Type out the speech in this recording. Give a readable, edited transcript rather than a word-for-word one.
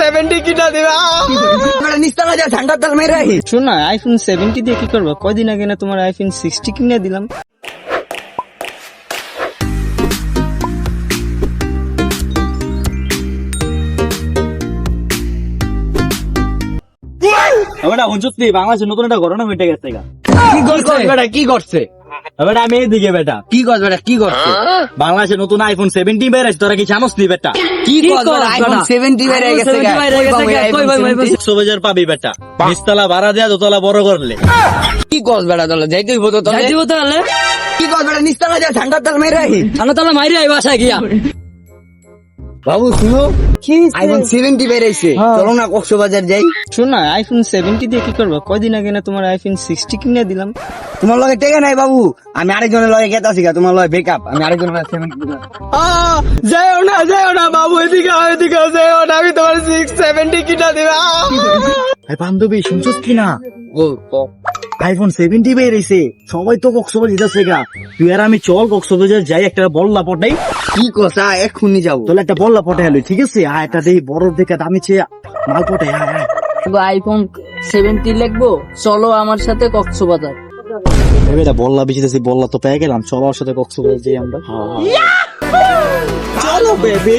70 কিনা দিবা নিস্তালা যা ঠান্ডা তেল মেরে রাখি। শোন না, আইফোন 70 দিয়ে কি করবো? কয়দিন আগে না তোমার আইফোন 60 কিনে দিলাম। বাংলাদেশে নতুন একটা ঘটনা ঘটে গেছে। কি করছে বেটা? কি করছে? বেটা আমি এইদিকে বেটা, কি করছে বেটা? কি করছে? বাংলাদেশে নতুন আইফোন 70 বেরিয়েছে, তোরা কি জানোস নি বেটা? কি করছে বেটা? আইফোন 70 বের হয়ে গেছে। কই ভাই 100,000 পাবি বেটা, নিচতলা ভাড়া দেয়া দোতলা বড় করলে। কি করছে বেটা? তাহলে যাইতে হইব তো। যাই দিব তাহলে। কি করছে বেটা? নিস্তালা যা ঠান্ডা তেল মেরে রাখি। আমরা তাহলে মাইরে আই বাসায় গিয়া। বাবু শুনো, আইফোন 70 বেরিয়েছে, চলো না কক্সবাজার যাই। শোন না, আইফোন 70 দিয়ে কি করবো? কয়দিন আগে না তোমার আইফোন 60 কিনে দিলাম। তোমার লগে টেকে নাই বাবু, আমি আরেকজনের লগে গেতাছি গা, তোমার লগে বেকআপ, আমি আরেকজনের লগে 70 যাও না বাবু, এদিকে যাও না, আমি তোমার 670 কিনা দিবা। বান্ধবী শুনছস কি না? ও আইফোন 70 বেরিয়েছে, সবাই তো কক্সবাজার যেতেছে গা। তুই আর আমি চল কক্সবাজার যাই, একটা বল্লা পটাই। কি কথা? এক্ষুনি যাবো। তাহলে একটা বল্লা পটাই হলো, ঠিক আছে? একটা দেই বড় দেখে দামি চেয়ে মাল পটাই। আইফোন 70 লিখবো, চলো আমার সাথে কক্সবাজার। এটা বল্লা বেশিতেছি, বল্লা তো পেয়ে গেলাম, চলো ওর সাথে কক্সবাজার যাই আমরা। চলো বেবি।